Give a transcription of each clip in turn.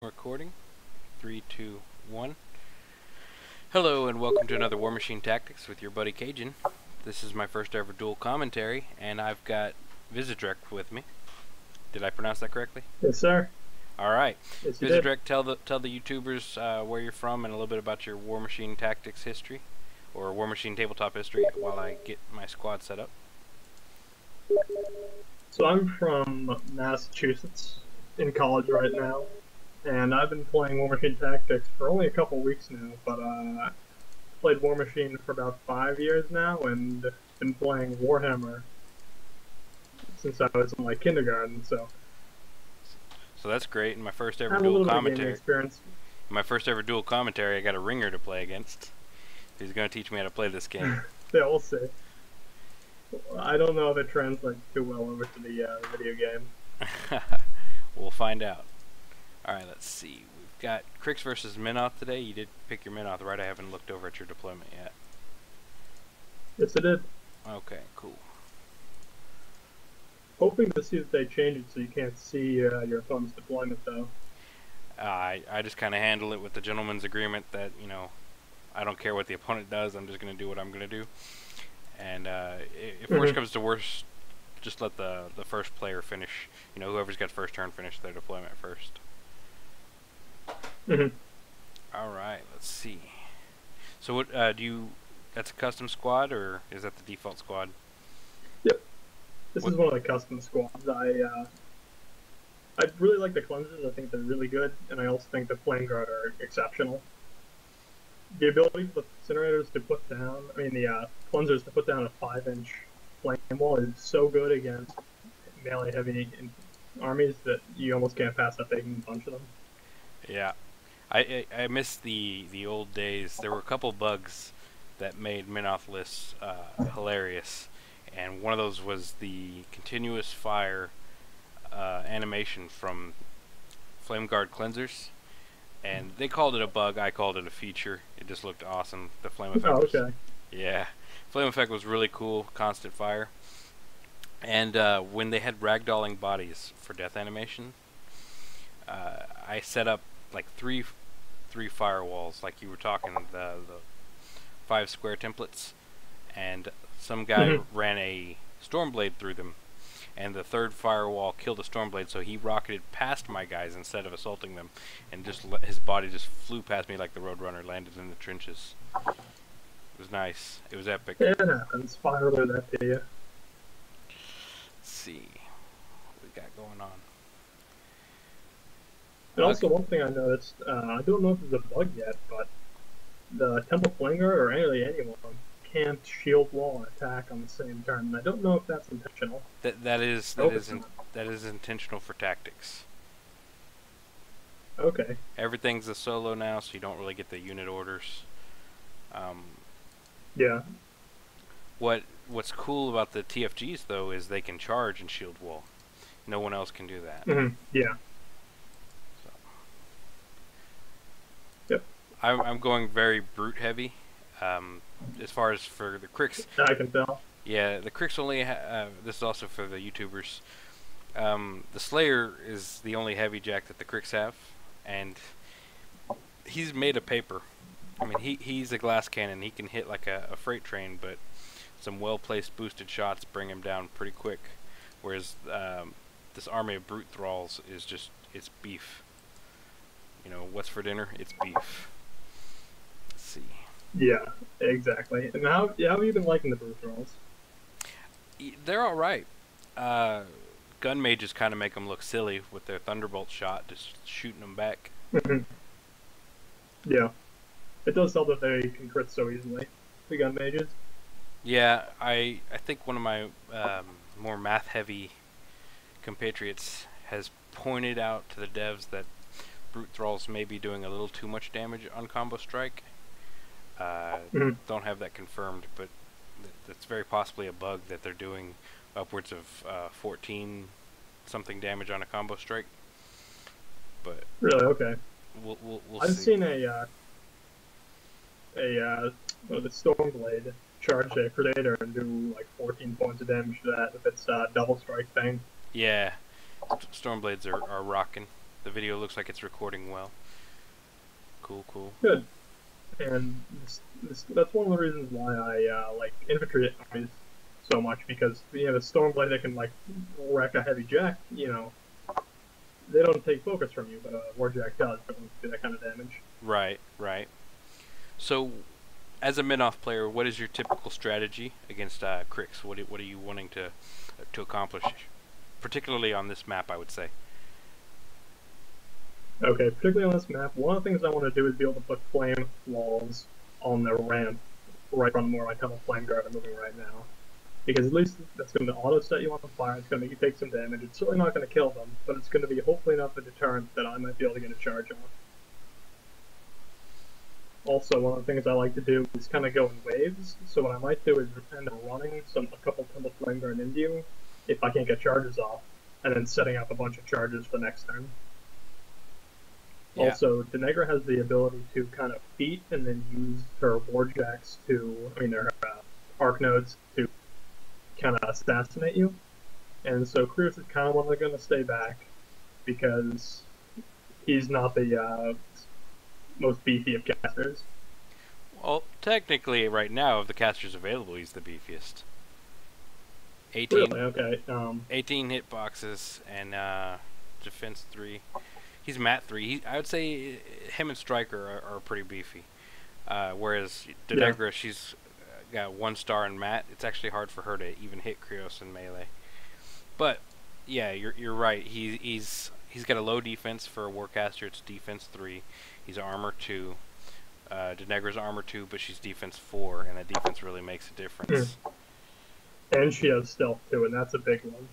recording. 3, 2, 1. Hello and welcome to another Warmachine Tactics with your buddy Cajun. This is my first ever dual commentary, and I've got Vizedrek with me. Did I pronounce that correctly? Yes, sir. All right. Yes, you Vizedrek, did. tell the YouTubers where you're from and a little bit about your Warmachine Tactics history, or Warmachine tabletop history, while I get my squad set up. So I'm from Massachusetts, in college right now, and I've been playing Warmachine Tactics for only a couple weeks now, but played Warmachine for about 5 years now, and been playing Warhammer since I was in like kindergarten. So that's great. And my first I ever have a dual little bit of gaming commentary. experience. My first ever dual commentary. I got a ringer to play against. He's going to teach me how to play this game. Yeah, we'll see. I don't know if it translates too well over to the video game. We'll find out. Alright, let's see. We've got Kreoss versus Minoth today. You did pick your Minoth, right? I haven't looked over at your deployment yet. Yes, it did. Okay, cool. Hoping to see if they change it so you can't see your opponent's deployment, though. I just kind of handle it with the gentleman's agreement that, you know, I don't care what the opponent does. I'm just going to do what I'm going to do. And if worse comes to worse, just let the first player finish. You know, whoever's got first turn finish their deployment first. Alright, let's see. So what do you... That's a custom squad, or is that the default squad? Yep. This is one of the custom squads. I really like the cleansers. I think they're really good, and I also think the flame guard are exceptional. The ability for the incinerators to put down, the cleansers to put down a 5-inch flame wall is so good against melee heavy armies that you almost can't pass that big bunch of them. Yeah, I miss the old days. There were a couple bugs that made Minoth lists hilarious, and one of those was the continuous fire animation from Flame Guard cleansers. And they called it a bug. I called it a feature. It just looked awesome. The flame effect. Oh, okay. Yeah, flame effect was really cool. Constant fire. And when they had ragdolling bodies for death animation, I set up like three firewalls, like you were talking, the 5 square templates, and some guy ran a Stormblade through them, and the third firewall killed a Stormblade, so he rocketed past my guys instead of assaulting them, and just his body just flew past me like the Roadrunner, landed in the trenches. It was nice. It was epic. Yeah, it happens. Fire will do that to you. Let's see what we got going on. And also, one thing I noticed, I don't know if it's a bug yet, but the Temple Flinger or anyone can't shield wall attack on the same turn. And I don't know if that's intentional. That is intentional for tactics. Okay. Everything's a solo now, so you don't really get the unit orders. Yeah. What's cool about the TFGs though is they can charge and shield wall. No one else can do that. Yeah. So. Yep. I'm going very brute heavy. As far as for the Kreoss, I can tell. Yeah, the Kreoss only. This is also for the YouTubers. The Slayer is the only heavy jack that the Kreoss have, and he's made of paper. I mean, he's a glass cannon. He can hit like a freight train, but some well-placed boosted shots bring him down pretty quick. Whereas this army of brute thralls is it's beef. You know, what's for dinner? It's beef. Let's see. Yeah, exactly. And how have you been liking the brute thralls? They're all right. Gun mages kind of make them look silly with their thunderbolt shot, just shooting them back. Yeah, it does help that they can crit so easily. The gun mages. Yeah, I think one of my more math-heavy compatriots has pointed out to the devs that brute thralls may be doing a little too much damage on combo strike. Don't have that confirmed, but that's very possibly a bug that they're doing upwards of 14 something damage on a combo strike. But really, okay. We'll I've see. seen the Stormblade charge a Predator and do like 14 points of damage to that if it's a double strike thing. Yeah, Stormblades are rocking. The video looks like it's recording well. Cool, cool. Good. And that's one of the reasons why I like infantry armies so much, because you have a Stormblade that can like wreck a heavy jack. You know, they don't take focus from you, but a Warjack does. But do that kind of damage. Right, right. So, as a mid-off player, what is your typical strategy against Kreoss? What are you wanting to accomplish, particularly on this map? I would say. Okay, particularly on this map, one of the things I want to do is be able to put flame walls on the ramp right from where my tunnel flame guard are moving right now. Because at least that's going to auto set you on fire, it's going to make you take some damage. It's certainly not going to kill them, but it's going to be hopefully enough of a deterrent that I might be able to get a charge off. Also, one of the things I like to do is kind of go in waves, so what I might do is end up running a couple tunnel flame guard into you, if I can't get charges off, and then setting up a bunch of charges for next turn. Yeah. Also, Denegra has the ability to kind of feat and then use her warjacks her arc nodes to kind of assassinate you. And so Kreoss is kind of one they're going to stay back because he's not the most beefy of casters. Well, technically, right now, of the casters available, he's the beefiest. 18, really? Okay. 18 hit boxes and defense 3. He's mat 3. I would say him and Striker are pretty beefy. Whereas Denegra, she's got 1 star in mat. It's actually hard for her to even hit Kreoss in melee. But yeah, you're right. He's got a low defense for a Warcaster. It's defense 3. He's armor 2. Denegra's armor 2, but she's defense 4, and that defense really makes a difference. And she has stealth too, and that's a big one.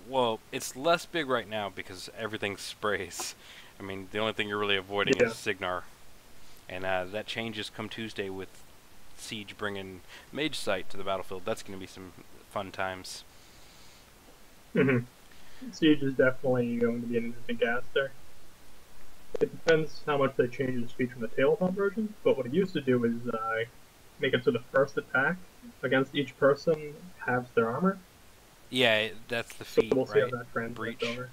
Well, it's less big right now because everything sprays. I mean, the only thing you're really avoiding is Signar. And that changes come Tuesday with Siege bringing Mage Sight to the battlefield. That's going to be some fun times. Mm-hmm. Siege is definitely going to be an interesting caster. It depends how much they change the speed from the tabletop version, but what it used to do is make it so the first attack against each person halves their armor. Yeah, that's the feat, we'll see right? How that translates Breach. Over.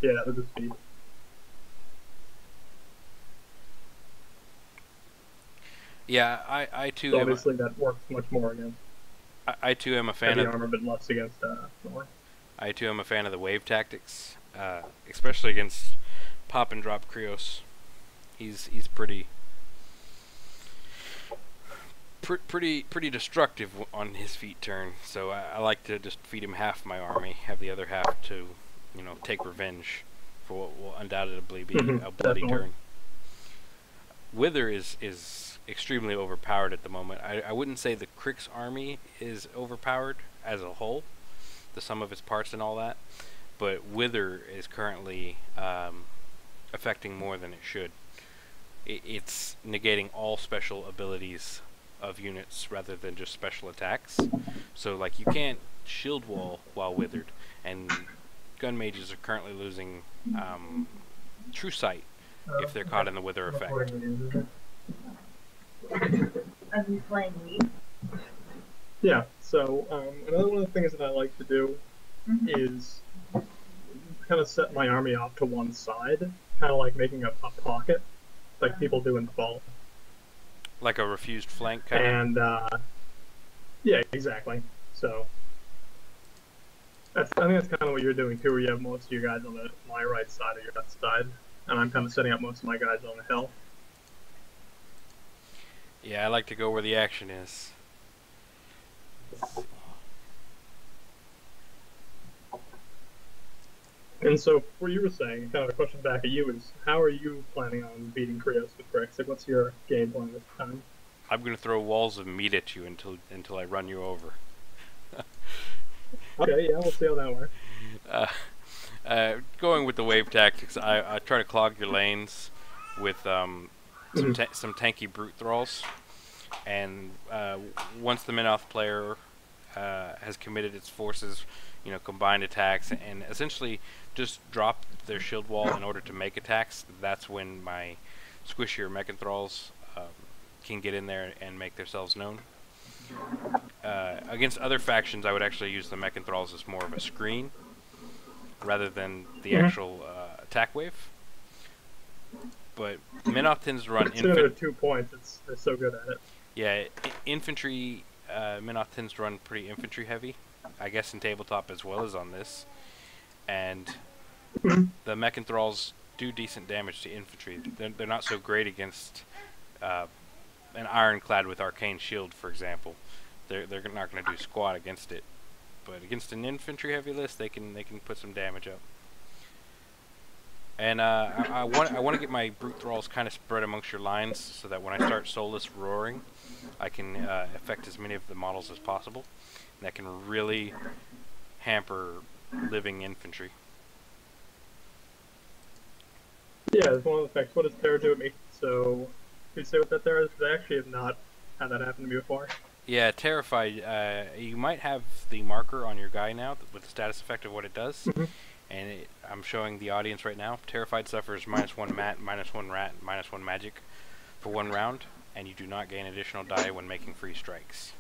Yeah, that's the speed. Yeah, I too. So obviously, that works much more against. I too am a fan of armor, but less against I too am a fan of the wave tactics, especially against pop and drop Kreoss. He's pretty destructive on his feat turn, so I like to just feed him half my army, have the other half to, take revenge for what will undoubtedly be a bloody turn. Wither is extremely overpowered at the moment. I wouldn't say the Kreoss army is overpowered as a whole, the sum of its parts and all that, but Wither is currently affecting more than it should. It's negating all special abilities of units rather than just special attacks. So like you can't shield wall while withered, and gun mages are currently losing true sight if they're caught in the wither effect. Are you playing Wii? Yeah, so another one of the things that I like to do is kind of set my army off to one side, kind of like making a pocket, like people do in Fall. Like a refused flank kind of? And, yeah, exactly. So, I think that's kind of what you're doing too, where you have most of your guys on my right side or your left side, and I'm kind of setting up most of my guys on the hill. Yeah, I like to go where the action is. And so, what you were saying, kind of a question back at you, is how are you planning on beating Kreoss with Kreoss? Like, what's your game plan this time? I'm going to throw walls of meat at you until I run you over. Okay, yeah, we'll see how that works. Going with the wave tactics, I try to clog your lanes with some tanky brute thralls, and once the mid-off player has committed its forces, combined attacks, and essentially just drop their shield wall in order to make attacks, that's when my squishier mechanthralls can get in there and make themselves known. Against other factions, I would actually use the mechanthralls as more of a screen rather than the actual attack wave. But Minoth tends to run considering 2 points, they're so good at it. Yeah, infantry. Minoth tends to run pretty infantry heavy, I guess in tabletop as well as on this. And the mech and thralls do decent damage to infantry. They're not so great against an ironclad with arcane shield, for example. They're not going to do squat against it, but against an infantry heavy list, they can put some damage up. And I want to get my brute thralls kind of spread amongst your lines, so that when I start soulless roaring, I can affect as many of the models as possible. And that can really hamper living infantry. Yeah, it's one of the effects. What does Terra do at me? So, can you say what that Terra is? Because I actually have not had that happen to me before. Yeah, Terrified. You might have the marker on your guy now with the status effect of what it does. And I'm showing the audience right now. Terrified suffers -1 mat, -1 rat, -1 magic for 1 round, and you do not gain additional die when making free strikes.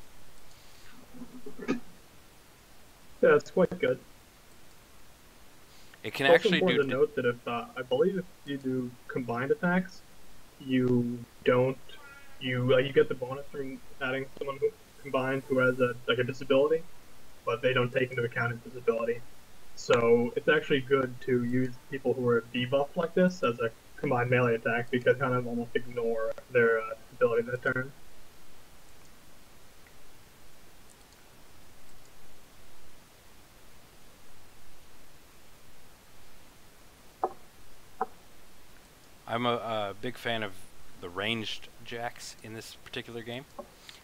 Yeah, that's quite good. It can It's actually also do. important to note that if I believe if you do combined attacks, you don't you get the bonus from adding someone who combined who has a disability, but they don't take into account his disability. So it's actually good to use people who are debuffed like this as a combined melee attack because kind of almost ignore their disability that turn. I'm a big fan of the ranged jacks in this particular game.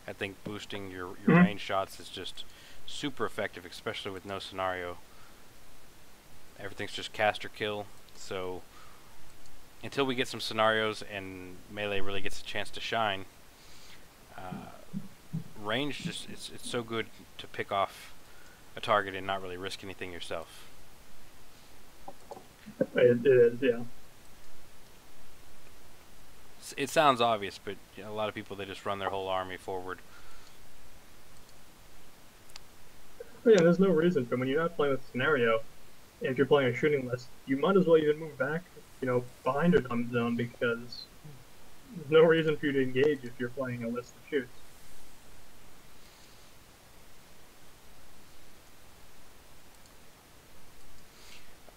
I think boosting your range shots is just super effective, especially with no scenario. Everything's just cast or kill, so until we get some scenarios and melee really gets a chance to shine, range just it's so good to pick off a target and not really risk anything yourself. It is, yeah. It sounds obvious, but you know, a lot of people, they just run their whole army forward. Yeah, there's no reason for when you're not playing with scenario. If you're playing a shooting list, you might as well even move back, behind your dump zone because there's no reason for you to engage if you're playing a list that shoots.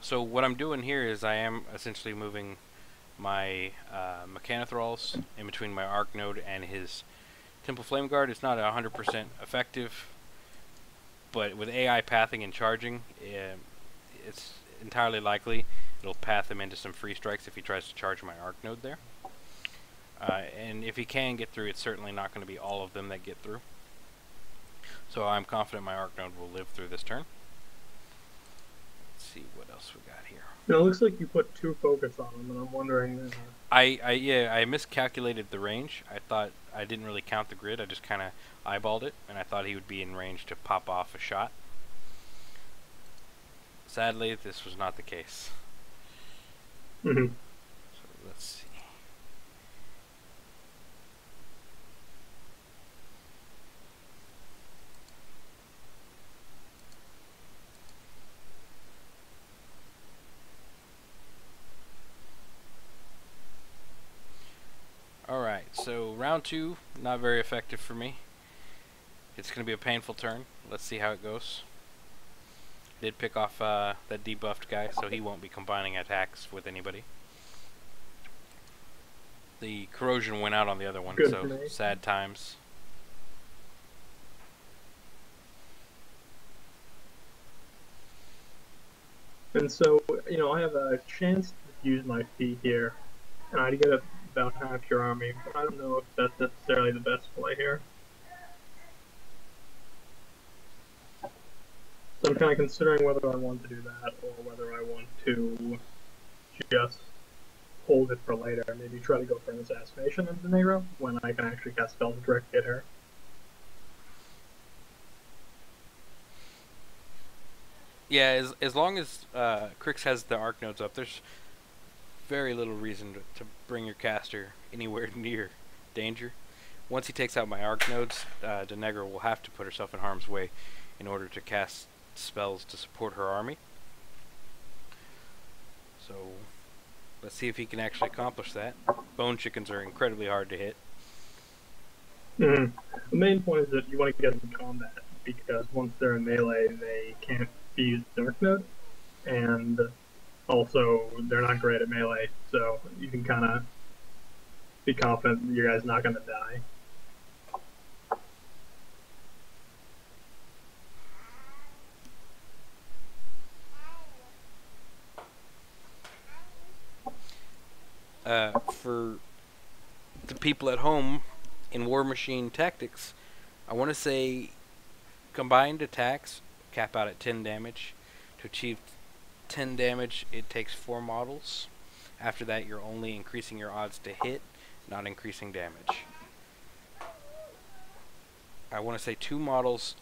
So what I'm doing here is I am essentially moving my Mechanothralls in between my Arc Node and his Temple Flame Guard. It's not 100% effective, but with AI pathing and charging, it's entirely likely it'll path him into some free strikes if he tries to charge my Arc Node there. And if he can get through, it's certainly not going to be all of them that get through. So I'm confident my Arc Node will live through this turn. Let's see what else we got here. It looks like you put 2 focus on them, and I'm wondering... I miscalculated the range. I thought I didn't really count the grid. I just kind of eyeballed it, and I thought he would be in range to pop off a shot. Sadly, this was not the case. So let's see. Alright, so round 2, not very effective for me. It's going to be a painful turn. Let's see how it goes. Did pick off that debuffed guy, so he won't be combining attacks with anybody. The corrosion went out on the other one, Good so sad times. And so, I have a chance to use my fee here, and I'd get about half your army, but I don't know if that's necessarily the best play here. So I'm kind of considering whether I want to do that or whether I want to just hold it for later and maybe try to go for an assassination on Denegra when I can actually cast spells directly at her. Yeah, as long as Kreoss has the Arc Nodes up, there's very little reason to bring your caster anywhere near danger. Once he takes out my Arc Nodes, Denegra will have to put herself in harm's way in order to cast spells to support her army. So Let's see if he can actually accomplish that. Bone chickens are incredibly hard to hit. The main point is that you want to get them in combat, because once they're in melee, they can't be used in Dark Mode, and also they're not great at melee, so you can kind of be confident that your guy's not going to die. For the people at home in Warmachine tactics, I want to say combined attacks cap out at 10 damage. To achieve 10 damage, it takes 4 models. After that, you're only increasing your odds to hit, not increasing damage. I want to say 2 models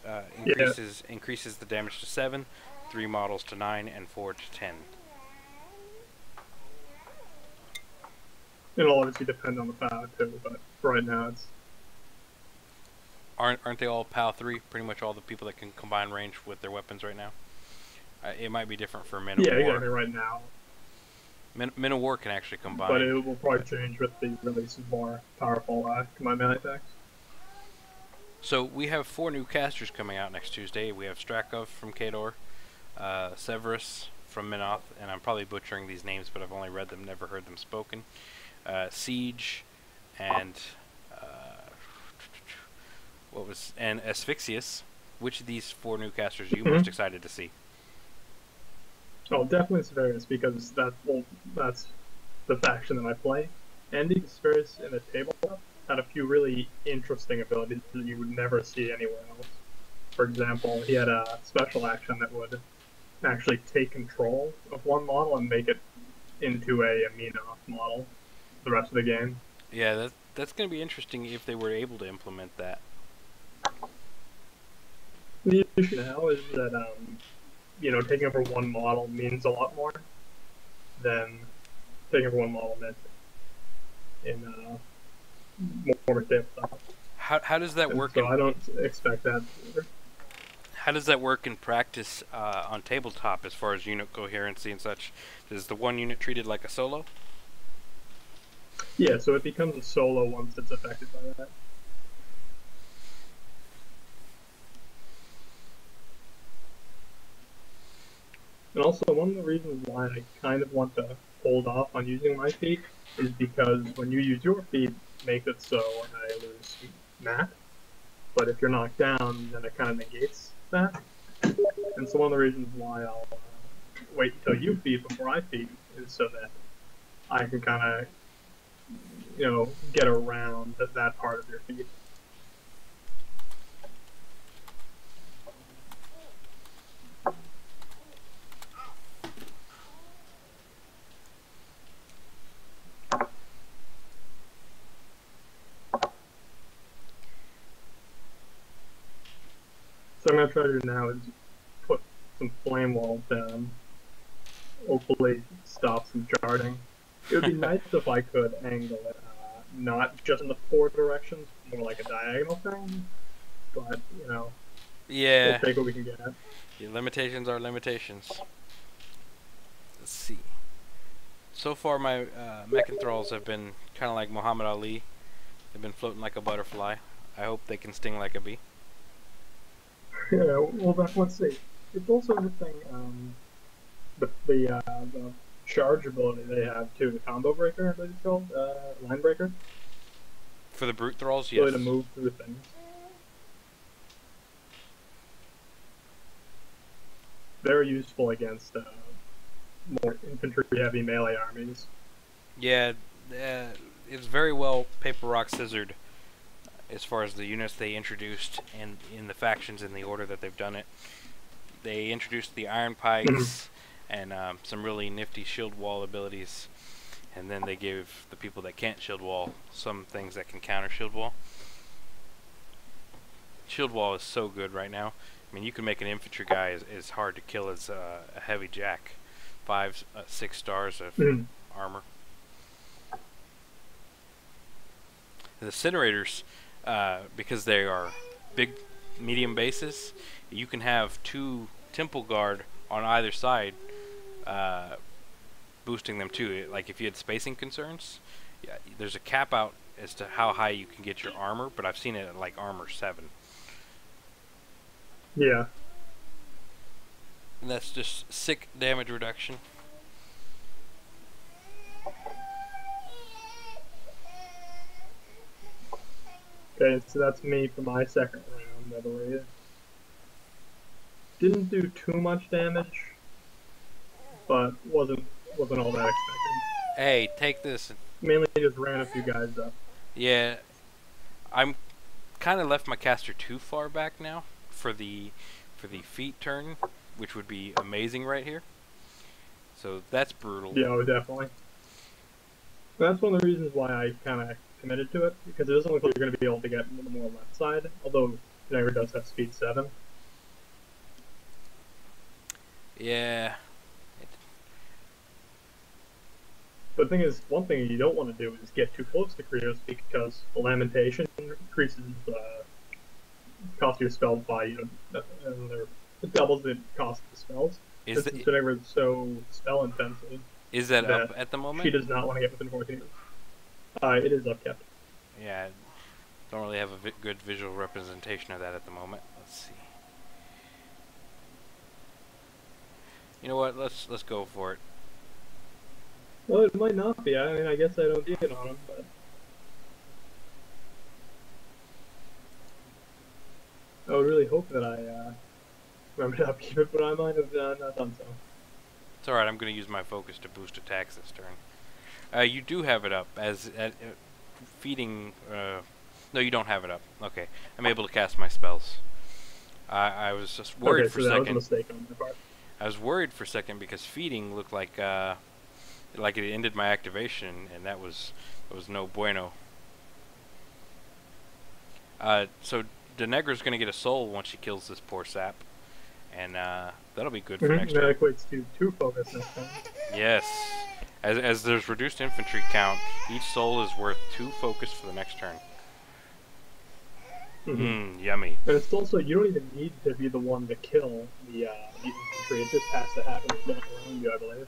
increases the damage to 7, 3 models to 9, and 4 to 10. It'll obviously depend on the power too, but for right now it's... Aren't they all POW 3? Pretty much all the people that can combine range with their weapons right now. It might be different for Men of War. Yeah, exactly, right now. Men of War can actually combine. But it will probably change with the release of more powerful combined melee attacks. So we have 4 new casters coming out next Tuesday. We have Strakov from Khador, Severus from Minoth, and I'm probably butchering these names, but I've only read them, never heard them spoken. Siege, and Asphyxius. Which of these 4 new casters are you most excited to see? Oh, definitely Severus, because that's the faction that I play. Andy Severus in a tabletop had a few really interesting abilities that you would never see anywhere else. For example, he had a special action that would actually take control of one model and make it into a Minoth model the rest of the game. Yeah, that's going to be interesting if they were able to implement that. The issue now is that, taking over one model means a lot more than taking over one model meant in more tabletop. How does that work? So I don't expect that. How does that work in practice on tabletop as far as unit coherency and such? Is the one unit treated like a solo? Yeah, so it becomes a solo once it's affected by that. And also, one of the reasons why I kind of want to hold off on using my feat is because when you use your feat, it makes it so I lose mat. But if you're knocked down, then it kind of negates that. And so one of the reasons why I'll wait until you feed before I feed is so that I can kind of, get around that part of your feed. So I'm going to try to do now is put some flame walls down, hopefully stop some charging. It would be nice if I could angle it, not just in the 4 directions, more like a diagonal thing, but, yeah, we'll take what we can get. Yeah, limitations are limitations. Let's see. So far my Mechanthralls have been kind of like Muhammad Ali. They've been floating like a butterfly. I hope they can sting like a bee. Yeah, well, let's see. It's also the thing, the charge ability they have too, the combo breaker, I believe it's called, line breaker. For the brute thralls, yes. Really to move through things. Very useful against more infantry-heavy melee armies. Yeah, it's very well paper rock scissored as far as the units they introduced and in the factions in the order that they've done it. They introduced the iron pikes and some really nifty shield wall abilities, and then they gave the people that can't shield wall some things that can counter shield wall. Shield wall is so good right now. I mean, you can make an infantry guy as hard to kill as a heavy jack. 5, 6 stars of armor. The incinerators, because they are big, medium bases, you can have 2 temple guard on either side boosting them too. Like if you had spacing concerns, yeah, there's a cap out as to how high you can get your armor, but I've seen it at like armor 7. Yeah. And that's just sick damage reduction. Okay, so that's me for my second round, I believe. Didn't do too much damage, but wasn't all that expected. Hey, take this. Mainly just ran a few guys up. Yeah, I'm kind of left my caster too far back now for the feat turn, which would be amazing right here. So that's brutal. Yeah, oh, definitely. That's one of the reasons why I kind of committed to it, because it doesn't look like you're going to be able to get a little more left side, although Denegra does have speed 7. Yeah. But the thing is, one thing you don't want to do is get too close to Kreoss, because the Lamentation increases the cost of your spells by, and it doubles the cost of the spells. Is Since Denegra is so spell intensive. Is that up at the moment? She does not want to get within 14. It is up kept. Yeah, don't really have a good visual representation of that at the moment. Let's see. You know what? Let's go for it. Well, it might not be. I mean, I guess I don't see it on him, but I would really hope that I remember to upkeep it, but I might have not done so. It's alright, I'm going to use my focus to boost attacks this turn. You do have it up as feeding... no, you don't have it up. Okay, I'm able to cast my spells. I was just worried for a second. That was a mistake on my part. I was worried for a second because feeding looked like it ended my activation, and that was no bueno. So Denegra's going to get a soul once she kills this poor sap. And that'll be good for next turn. That equates to 2 focus next time. Yes. As there's reduced infantry count, each soul is worth 2 focus for the next turn. Yummy. And it's also, you don't even need to be the one to kill the infantry. It just has to happen around you, I believe.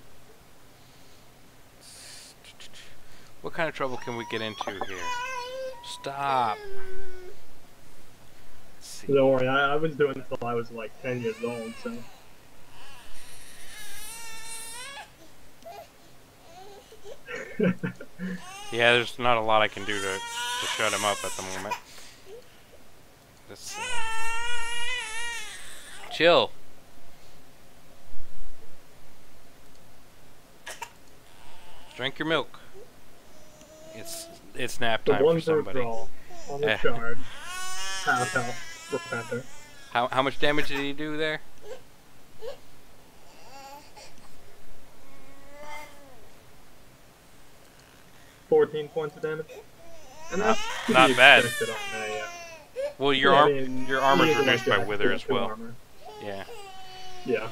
What kind of trouble can we get into here? Stop. Don't worry, I was doing this until I was like 10 years old, so. Yeah, there's not a lot I can do to shut him up at the moment. Let's chill. Drink your milk. It's nap time for somebody. On the shard. Half health. Repenter. How much damage did he do there? $14 points of damage. And that's not bad. On a, well, your armor's reduced by wither as well. Armor. Yeah. Yeah.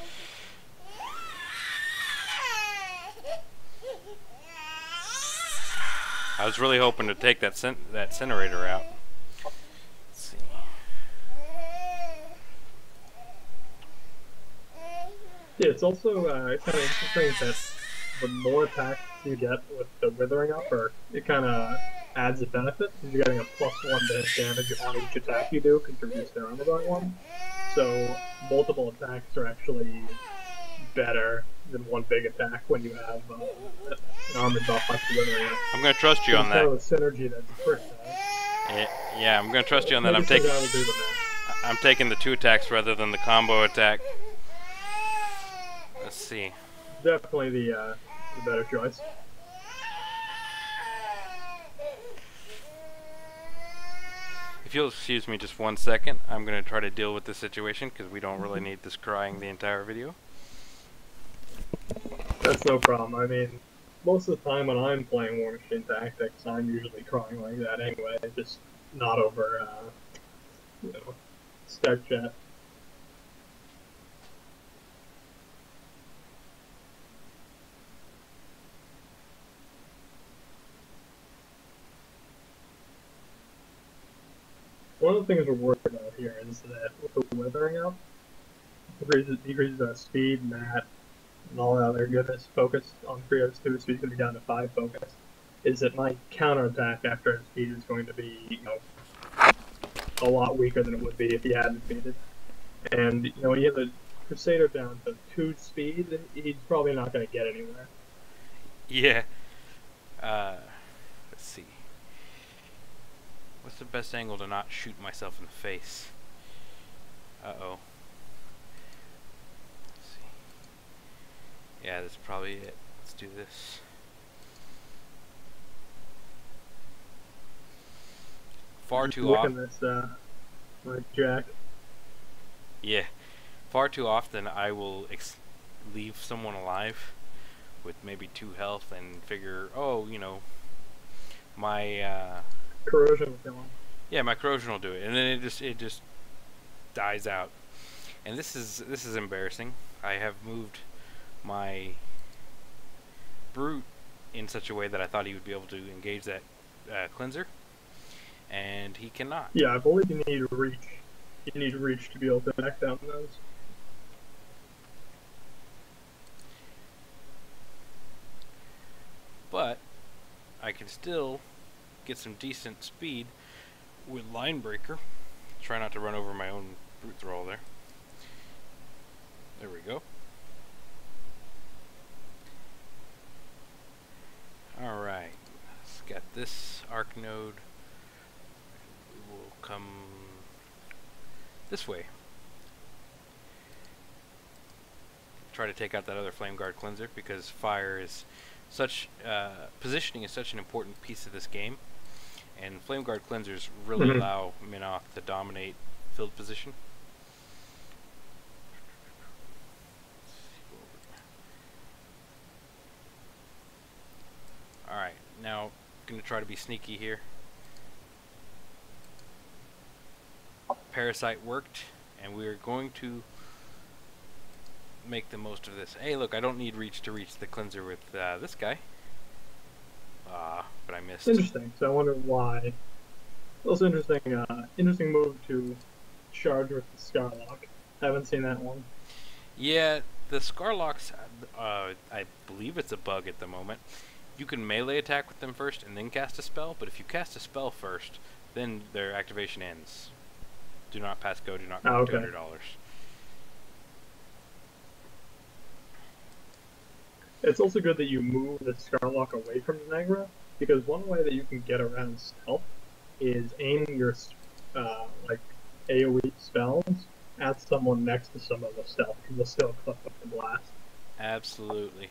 I was really hoping to take that incinerator out. Yeah, it's also kind of interesting that the more attacks you get with the Withering Upper, it kind of adds a benefit, because you're getting a +1 to hit damage on each attack you do, because you reduce their armor by 1. So multiple attacks are actually better than one big attack when you have an armored buff like the Withering Upper. I'm going to trust you on that. It's kind of a synergy that the first has. Yeah, I'm going to trust you on that. I'm taking the 2 attacks rather than the combo attack. Let's see. Definitely the better choice. If you'll excuse me just 1 second, I'm going to try to deal with this situation, because we don't really need this crying the entire video. That's no problem. I mean, most of the time when I'm playing Warmachine Tactics, I'm usually crying like that anyway, just not over, start chat. One of the things we're worried about here is that with the Withering Up, it decreases our speed, mat, and all that other goodness focused on Kreoss too, so he's going to be down to 5 focus, is that my counterattack after his speed is going to be, a lot weaker than it would be if he hadn't speeded. And, when you have the Crusader down to 2 speed, he's probably not going to get anywhere. Yeah. Let's see. What's the best angle to not shoot myself in the face? Uh-oh. Let's see. Yeah, that's probably it. Let's do this. Far too often. This, my Jack. Yeah. Far too often I will leave someone alive with maybe 2 health and figure, oh, my corrosion will kill him. Yeah, my corrosion will do it, and then it just dies out. And this is embarrassing. I have moved my brute in such a way that I thought he would be able to engage that cleanser, and he cannot. Yeah, I believe you need reach. You need reach to be able to back down those. But I can still get some decent speed with Line Breaker. Try not to run over my own brute thrall there. There we go. Alright, let's get this arc node. We will come this way. Try to take out that other Flame Guard cleanser because fire is such positioning is such an important piece of this game, and Flame Guard cleansers really allow Minoc to dominate field position. Alright, now going to try to be sneaky here. Parasite worked, and we are going to make the most of this. Hey, look, I don't need reach to reach the cleanser with this guy. But I missed. Interesting. So I wonder why. Also interesting. Interesting move to charge with the Scarlock. Haven't seen that one. Yeah, the Scarlocks. I believe it's a bug at the moment. You can melee attack with them first and then cast a spell. But if you cast a spell first, then their activation ends. Do not pass go. Do not go. $200. It's also good that you move the Scarlock away from Denegra, because one way that you can get around stealth is aiming your AoE spells at someone next to some of the stealth, because they'll still clip up the blast. Absolutely.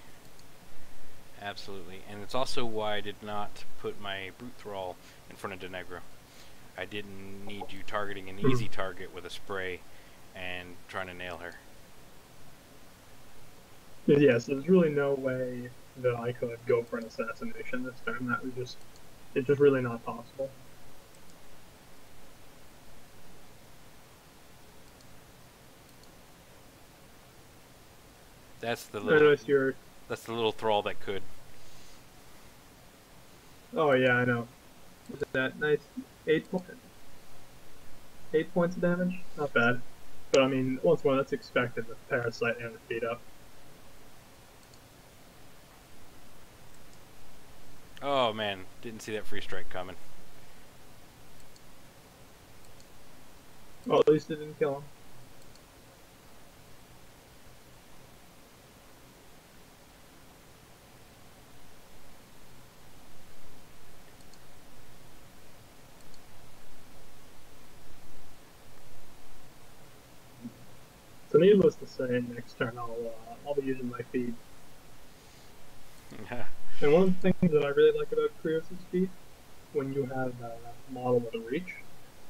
Absolutely. And it's also why I did not put my Brute Thrall in front of Denegra. I didn't need you targeting an easy target with a spray and trying to nail her. Yeah, so there's really no way that I could go for an assassination this time. That was just, it's just really not possible. That's the little, you're... that's the little thrall that could. Oh yeah, I know. Is that nice? 8 points of damage? Not bad. But I mean, once more, that's expected with Parasite and the feet up. Oh man, didn't see that free strike coming. Well, at least it didn't kill him. So needless to say, next turn I'll be using my feet. And one of the things that I really like about Kreoss' feet, when you have a model with a reach,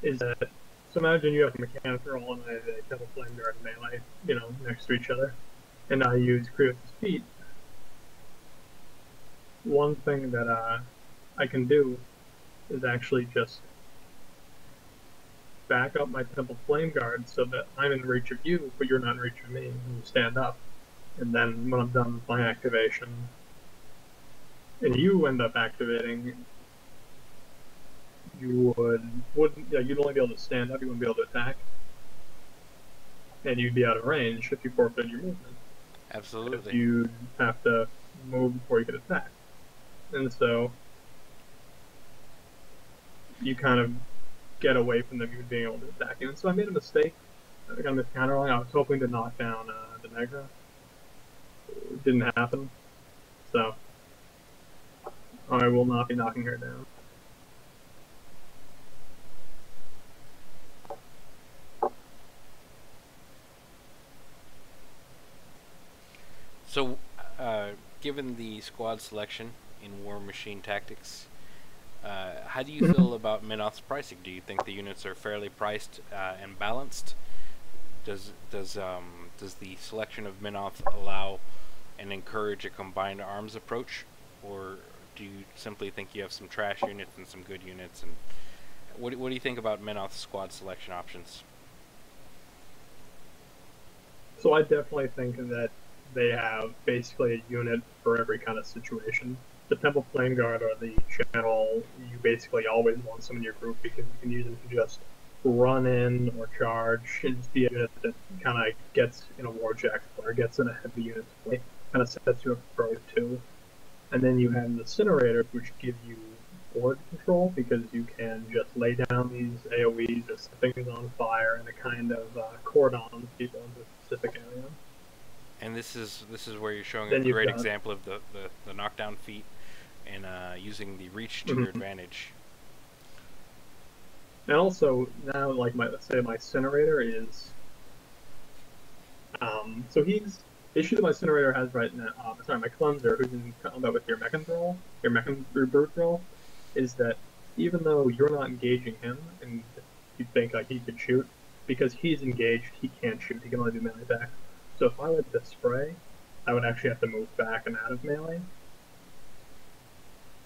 is that, so imagine you have a mechanic roll and I have a flame guard and melee, next to each other, and I use Kreoss' feet. One thing that I can do is actually just back up my Temple Flame Guard so that I'm in reach of you, but you're not in reach of me when you stand up. And then when I'm done with my activation, and you end up activating, you you'd only be able to stand up, you wouldn't be able to attack. And you'd be out of range if you forfeit your movement. Absolutely. You have to move before you can attack. And so you kind of get away from them even being able to attack you. And so I made a mistake. I got this counter rolling. I was hoping to knock down Denegra. It didn't happen. So I will not be knocking her down. So, given the squad selection in Warmachine Tactics, how do you feel about Minoth's pricing? Do you think the units are fairly priced and balanced? Does the selection of Minoth allow and encourage a combined arms approach, or do you simply think you have some trash units and some good units? And what do you think about Minoth's squad selection options? So I definitely think that they have basically a unit for every kind of situation. The Temple Flame Guard or the Channel, you basically always want some in your group because you can use them to just run in or charge and just be a unit that kind of gets in a Warjack or gets in a heavy unit play. Kind of sets you up for wave 2. And then you have the Incinerators, which give you board control because you can just lay down these AoEs or set things on fire and it kind of cordons people into a specific area. And this is where you're showing Then a you've great got- example of the knockdown feat and using the reach to your advantage. And also now, like let's say my Incinerator is, so he's the issue that my Incinerator has right now. Sorry, my Cleanser, who's in combat with your Brute Roll, is that even though you're not engaging him, and you think like he could shoot, because he's engaged, he can't shoot. He can only do melee attacks. So if I were to spray, I would actually have to move back and out of melee.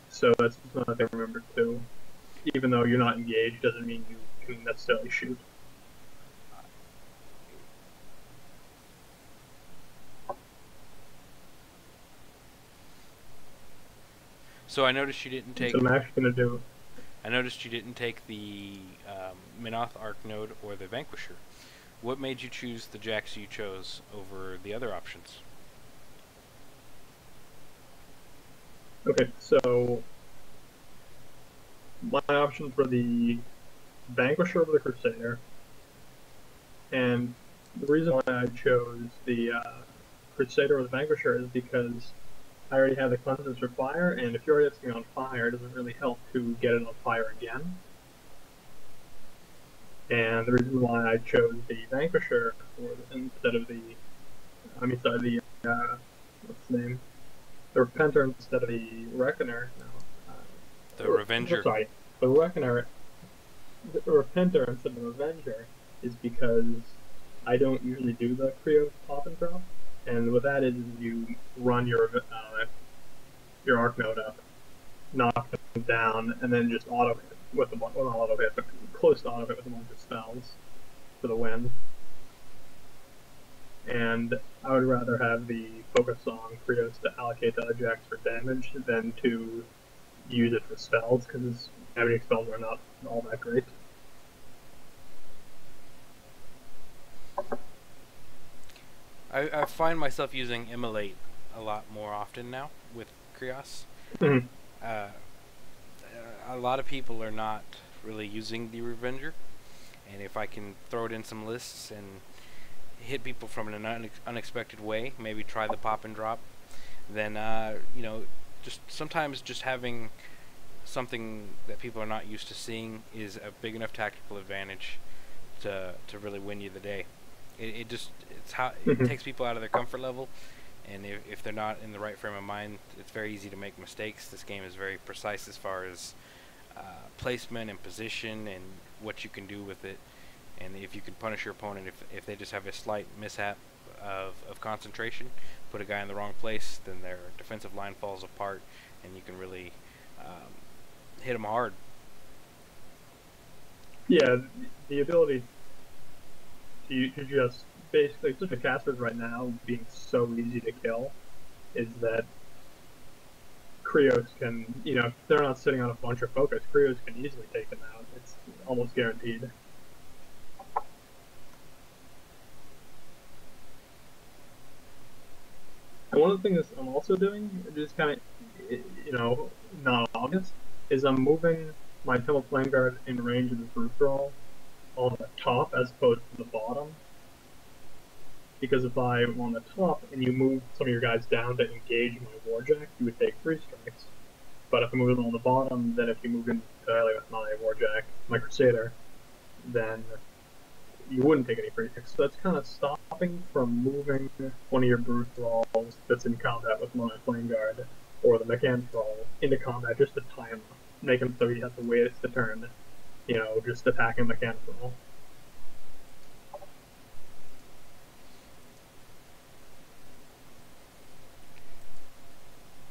So that's something to remember too. Even though you're not engaged, doesn't mean you can necessarily shoot. So I noticed you didn't take. So I'm actually going to do. I noticed you didn't take the Minoth Arc Node or the Vanquisher. What made you choose the jacks you chose over the other options? Okay, so my options were the Vanquisher over the Crusader, and the reason why I chose the Crusader over the Vanquisher is because I already have the Cleanses for fire, and if you're already sitting on fire, it doesn't really help to get it on fire again. And the reason why I chose the Vanquisher instead of the, what's the name? The Repenter instead of the Reckoner. The Revenger. Sorry, the Reckoner. The Repenter instead of the Revenger is because I don't usually do the Kreoss pop and drop, and what that is you run your Arc Node up, knock them down, and then just auto hit with the not auto hit, but close to auto hit with a bunch of spells for the win. And I would rather have the focus on Kreoss to allocate to other jacks for damage than to use it for spells, because damaging spells are not all that great. I find myself using Immolate a lot more often now with Kreoss. Mm-hmm. A lot of people are not really using the Revenger, and if I can throw it in some lists and hit people from an unexpected way, maybe try the pop and drop, then just sometimes just having something that people are not used to seeing is a big enough tactical advantage to really win you the day. It takes people out of their comfort level, and if they're not in the right frame of mind, it's very easy to make mistakes. This game is very precise as far as placement and position and what you can do with it, and if you can punish your opponent if they just have a slight mishap of concentration, put a guy in the wrong place, then their defensive line falls apart, and you can really hit them hard. Yeah, the ability to just basically, especially casters right now being so easy to kill, is that Kreoss can, if they're not sitting on a bunch of focus, Kreoss can easily take them out. It's almost guaranteed. And one of the things I'm also doing, just kind of, you know, not obvious, is I'm moving my Temple Flame Guard in range of the Brute Thrall on the top as opposed to the bottom. Because if I'm on the top and you move some of your guys down to engage my Warjack, you would take 3 strikes. But if I move them on the bottom, then if you move in entirely with my Warjack, my Crusader, then you wouldn't take any free strikes. So that's kind of stopping from moving one of your Brute Thralls that's in combat with my Flame Guard or the Mechan Thrall into combat just to tie him up. Make him so he has to wait a turn, you know, just attacking Mechan Thrall.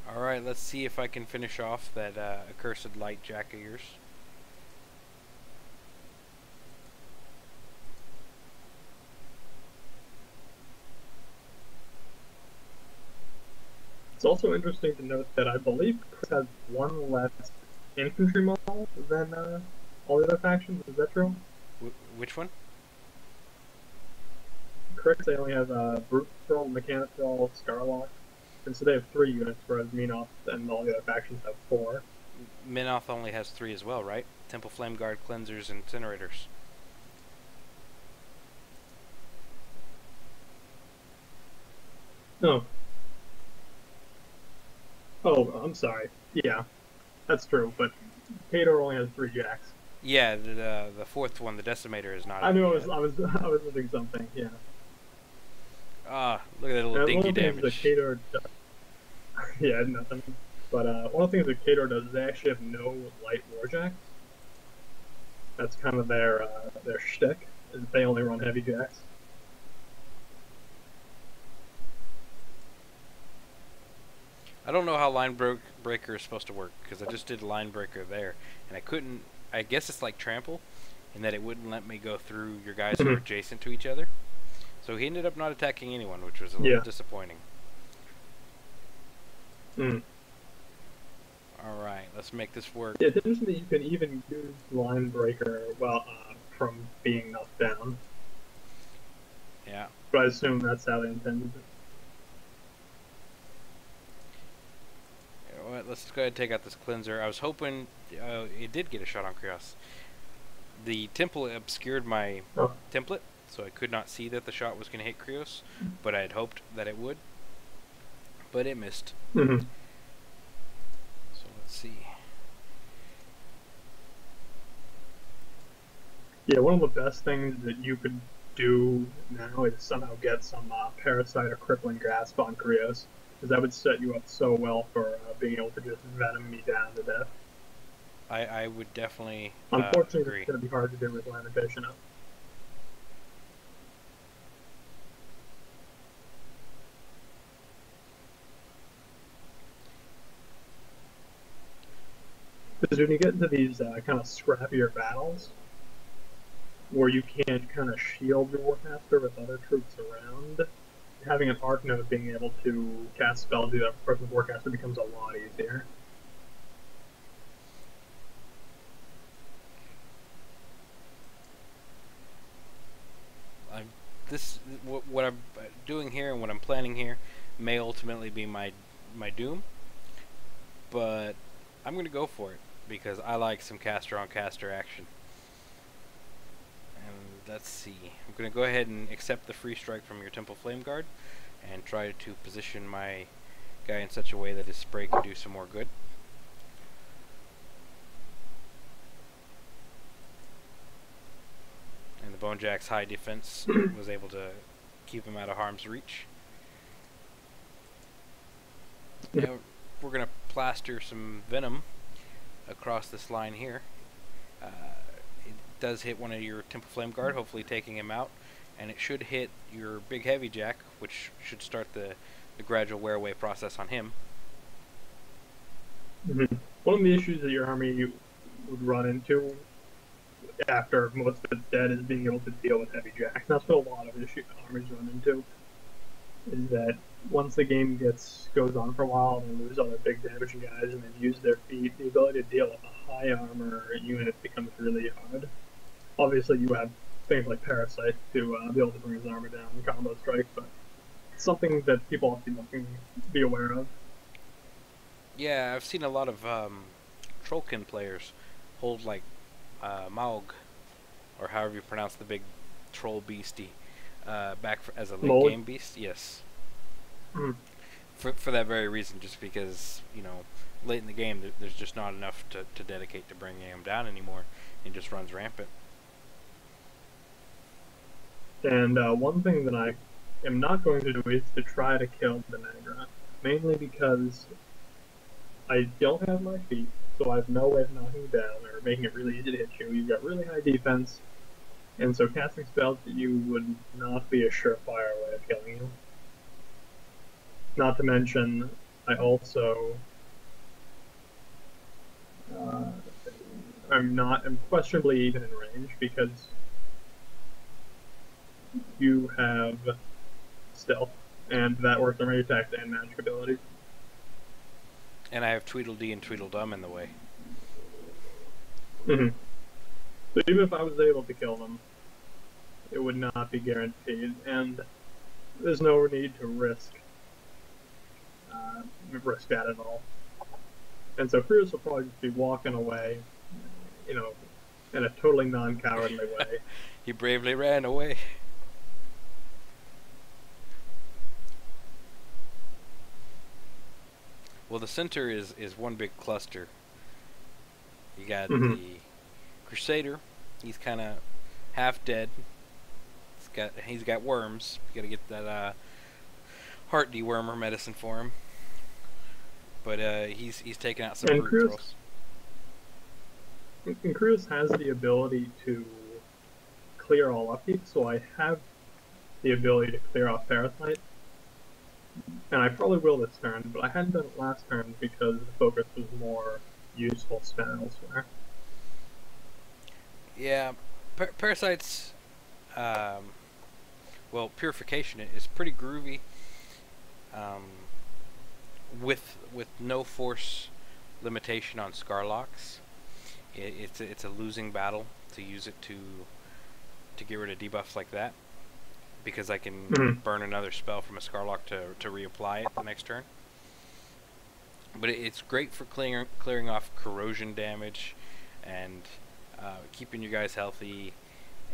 Alright, let's see if I can finish off that accursed light jack of yours. It's also interesting to note that I believe Chris has 1 less infantry model than all the other factions. Is that true? Which one? Chris, they only have Brute Thrall, Mechanic Thrall, Scarlock. And so they have 3 units, whereas Menoth and all the other factions have 4. Menoth only has 3 as well, right? Temple Flame Guard, Cleansers, and Incinerators. Oh. Oh, I'm sorry. Yeah, that's true, but Kador only has 3 jacks. Yeah, the 4th one, the Decimator, is not. I knew I was missing something. Yeah. Ah, look at that little dinky damage. One of the things that Kador does, yeah, nothing. But one of the things that Kador does is they actually have no light warjacks. That's kind of their shtick. Is they only run heavy jacks. I don't know how line breaker is supposed to work, because I just did line breaker there, and I couldn't. I guess it's like trample, in that it wouldn't let me go through your guys who are adjacent to each other. So he ended up not attacking anyone, which was a little disappointing. Mm. Alright, let's make this work. Yeah, it's interesting that you can even use line breaker from being knocked down. Yeah. But I assume that's how they intended it. You know what, let's go ahead and take out this cleanser. I was hoping it did get a shot on Kreoss. The temple obscured my template, so I could not see that the shot was going to hit Kreoss, but I had hoped that it would. But it missed. Mm-hmm. So let's see. Yeah, one of the best things that you could do now is somehow get some parasite or crippling grasp on Kreoss, because that would set you up so well for being able to just venom me down to death. I would definitely Unfortunately, agree. it's going to be hard to do with Lamentation up. Because when you get into these kind of scrappier battles, where you can't kind of shield your Warcaster with other troops around, having an arc node being able to cast spells do that for the Warcaster becomes a lot easier. What I'm doing here and what I'm planning here may ultimately be my doom, but I'm going to go for it because I like some caster on caster action. And let's see, I'm going to go ahead and accept the free strike from your Temple Flame Guard and try to position my guy in such a way that his spray can do some more good. And the Bonejack's high defense was able to keep him out of harm's reach. Now we're going to plaster some venom across this line here. It does hit one of your Temple Flame Guard, hopefully taking him out. And it should hit your big heavy jack, which should start the gradual wear away process on him. Mm-hmm. One of the issues that your army would run into after most of it's dead is being able to deal with heavy jacks. That's what a lot of armies run into. Is that once the game goes on for a while and they lose all their big damaging guys and they use their feet, the ability to deal with a high armor unit becomes really hard. Obviously, you have things like Parasite to be able to bring his armor down and combo strike, but something that people have to be looking be aware of. Yeah, I've seen a lot of Trollkin players hold like Maug, or however you pronounce the big troll beastie, as a late Mold. game beast. Yes. Mm. For that very reason, just because, late in the game there's just not enough to dedicate to bringing him down anymore. He just runs rampant. And one thing that I am not going to do is to try to kill Denegra, mainly because I don't have my feet, so I have no way of knocking you down or making it really easy to hit you. You've got really high defense, and so casting spells to you would not be a surefire way of killing you. Not to mention, I also I'm questionably even in range because you have stealth, and that works on range attacks and magic abilities. And I have Tweedledee and Tweedledum in the way. Mm-hmm. So even if I was able to kill them, it would not be guaranteed, and there's no need to risk that at all. And so Kreoss will probably just be walking away, in a totally non-cowardly way. He bravely ran away. Well, the center is one big cluster. You got the Crusader. He's kind of half dead. He's got worms. You got to get that heart dewormer medicine for him. But he's taking out some brute trolls. And Kreoss has the ability to clear all upkeep, so I have the ability to clear off Parasite. And I probably will this turn, but I hadn't done it last turn because the focus was more useful spent elsewhere. Yeah, Parasite's, well, Purification is pretty groovy. With no force limitation on Scarlocks, it's a losing battle to use it to get rid of debuffs like that, because I can burn another spell from a Scarlock to reapply it the next turn. But it's great for clearing off corrosion damage and keeping you guys healthy.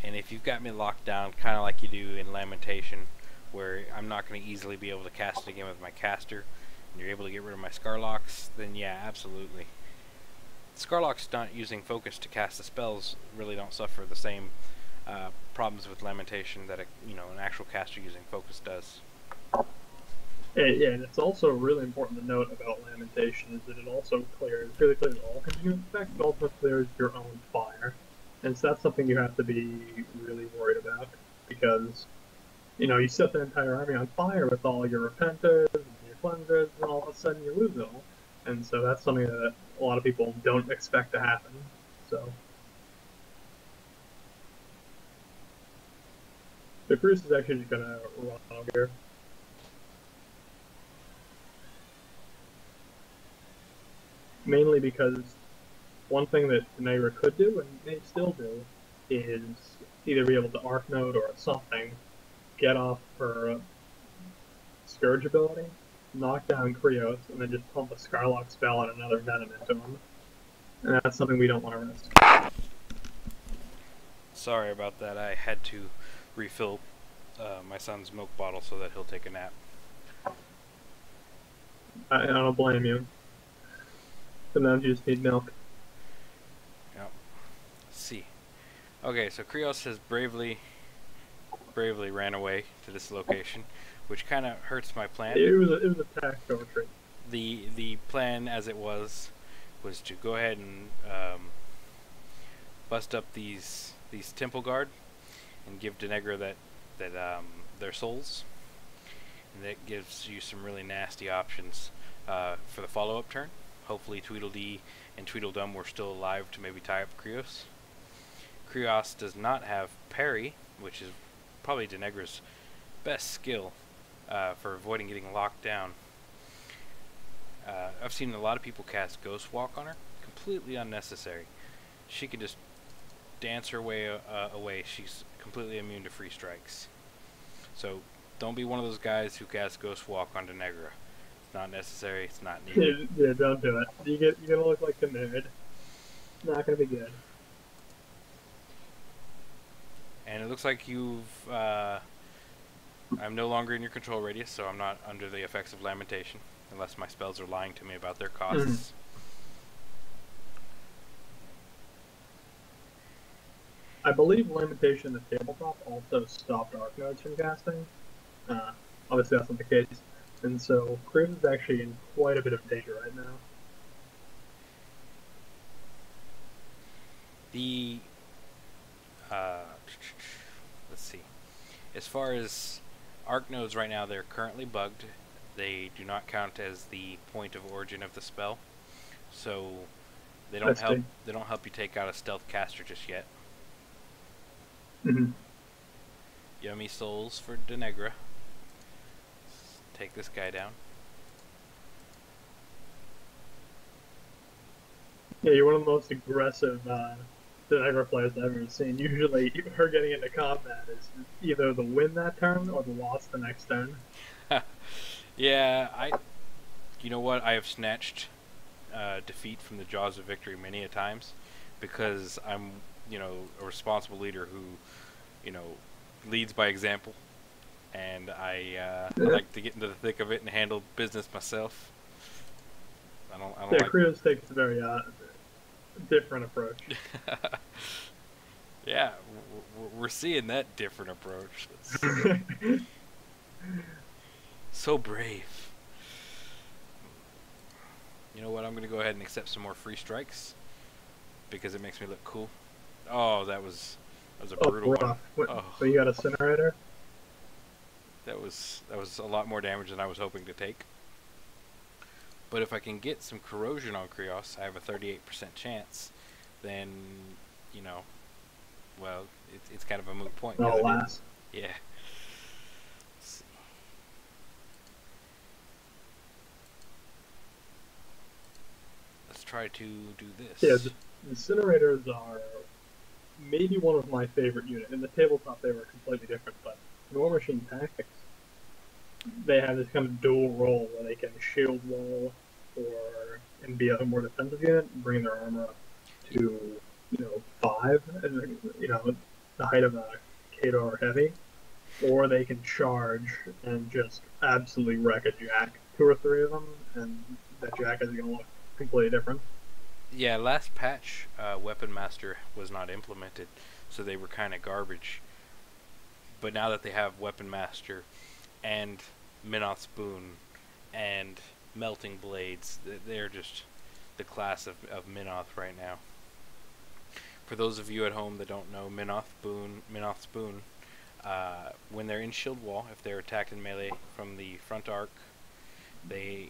And if you've got me locked down, kind of like you do in Lamentation, where I'm not going to easily be able to cast it again with my caster, and you're able to get rid of my Scarlocks, then yeah, absolutely. Scarlocks not using focus to cast the spells really don't suffer the same problems with Lamentation that an actual caster using focus does. Yeah, and it's also really important to note about Lamentation is that it also really clears all continuous effects, but also clears your own fire. And so that's something you have to be really worried about, because you set the entire army on fire with all your Repenters and your Cleansers, and all of a sudden you lose it all. And so that's something that a lot of people don't expect to happen. So the Kreoss is actually just going to run over here. Mainly because one thing that Denegra could do, and may still do, is either be able to Arc Node or something, get off her Scourge ability, knock down Kreoss, and then just pump a Scarlock spell and another Venom into him. And that's something we don't want to risk. Sorry about that. I had to refill my son's milk bottle so that he'll take a nap. I don't blame you. Sometimes you just need milk. Yep. Let's see. Okay, so Kreoss has bravely ran away to this location, which kind of hurts my plan. It was a tactical retreat. The plan, as it was to go ahead and bust up these Temple Guard and give Denegra their souls, and that gives you some really nasty options for the follow-up turn. Hopefully Tweedledee and Tweedledum were still alive to maybe tie up Kreoss. Kreoss does not have parry, which is probably Denegra's best skill for avoiding getting locked down. I've seen a lot of people cast Ghost Walk on her. Completely unnecessary. She can just dance her way away. She's completely immune to free strikes. So don't be one of those guys who casts Ghost Walk on Denegra. It's not necessary. It's not needed. Yeah, don't do it. You're gonna look like the nerd. Not gonna be good. And it looks like you've. I'm no longer in your control radius, so I'm not under the effects of Lamentation, unless my spells are lying to me about their costs. I believe Lamentation in the tabletop also stopped Arc Nodes from casting. Obviously, that's not the case. And so, Kreoss is actually in quite a bit of danger right now. The. Let's see. As far as Arc Nodes right now, they're currently bugged. They do not count as the point of origin of the spell. So, they don't help you take out a stealth caster just yet. Yummy souls for Denegra. Let's take this guy down. Yeah, you're one of the most aggressive Denegra players I've ever seen. Usually, her getting into combat is either the win that turn or the loss the next turn. Yeah, you know what? I have snatched defeat from the jaws of victory many a times because I'm, a responsible leader who, leads by example, and I like to get into the thick of it and handle business myself. I don't like. Kreoss takes a very different approach. Yeah, we're seeing that different approach. So brave. You know what? I'm going to go ahead and accept some more free strikes because it makes me look cool. Oh, that was a brutal one. So you got a Incinerator? That was a lot more damage than I was hoping to take. But if I can get some corrosion on Kreoss, I have a 38% chance. Then, well, it's kind of a moot point. Oh, last. Yeah. Let's see. Let's try to do this. Yeah, the Incinerators are maybe one of my favorite units. In the tabletop, they were completely different, but in Warmachine Tactics, they have this kind of dual role where they can shield wall and be a more defensive unit and bring their armor up to 5, and the height of a Kadar heavy, or they can charge and just absolutely wreck a Jack. 2 or 3 of them, and that Jack is going to look completely different. Yeah, last patch, Weapon Master was not implemented, so they were kind of garbage. But now that they have Weapon Master and Minoth's Boon and Melting Blades, they're just the class of Minoth right now. For those of you at home that don't know Minoth's Boon, when they're in shield wall, if they're attacked in melee from the front arc, they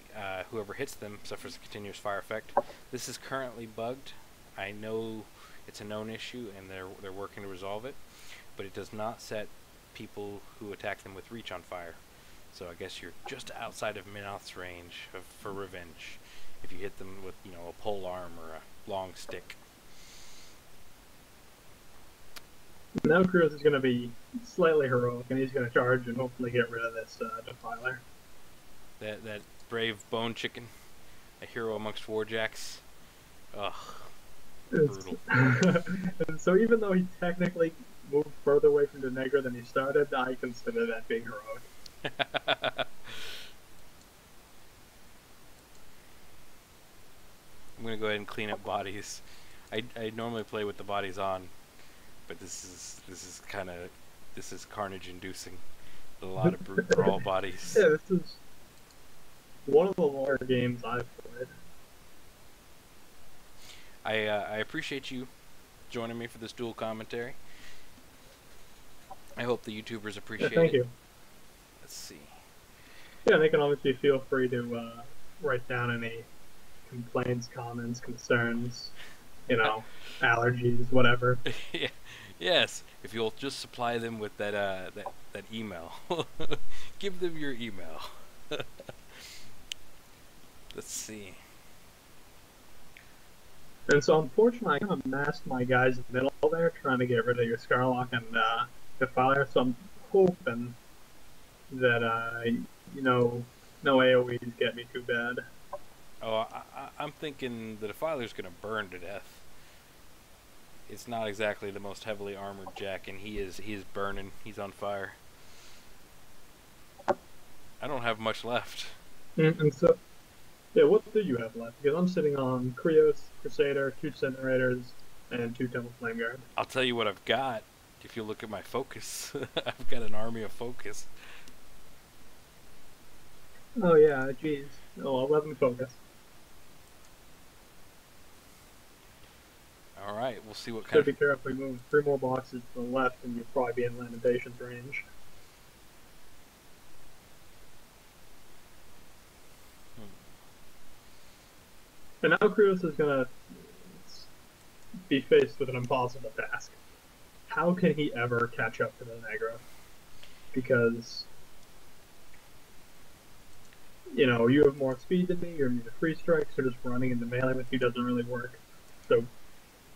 whoever hits them suffers a continuous fire effect. This is currently bugged. I know it's a known issue and they're working to resolve it, but it does not set people who attack them with reach on fire. So I guess you're just outside of Minoth's range for revenge if you hit them with a pole arm or a long stick. Now Kreoss is going to be slightly heroic, and he's going to charge and hopefully get rid of this Defiler. That brave bone chicken, a hero amongst warjacks. Ugh, brutal. And so even though he technically moved further away from Denegra than he started, I consider that being heroic. I'm gonna go ahead and clean up bodies. I normally play with the bodies on, but this is carnage inducing. A lot of brute brawl bodies. Yeah, this is one of the longer games I've played. I appreciate you joining me for this dual commentary. I hope the YouTubers appreciate it. Thank you. Let's see. Yeah, they can obviously feel free to write down any complaints, comments, concerns, allergies, whatever. Yeah. Yes, if you'll just supply them with that email. Give them your email. Let's see. And so, unfortunately, I kind of masked my guys in the middle there, trying to get rid of your Scarlock and Defiler, so I'm hoping that you know, no AoEs get me too bad. Oh, I'm thinking the Defiler's gonna burn to death. It's not exactly the most heavily armored Jack, and he is burning. He's on fire. I don't have much left. And so, yeah, what do you have left? Because I'm sitting on Kreoss, Crusader, 2 Incinerators, and 2 Temple Flame Guard. I'll tell you what I've got. If you look at my focus, I've got an army of focus. Oh yeah, geez. Oh, 11 focus. All right, we'll see what kind Should be of. carefully moving 3 more boxes to the left, and you'll probably be in Lamentations range. And now Kreoss is gonna be faced with an impossible task. How can he ever catch up to the Denegra? Because, you know, you have more speed than me, you're immune to free strikes, so just running into melee with you doesn't really work. So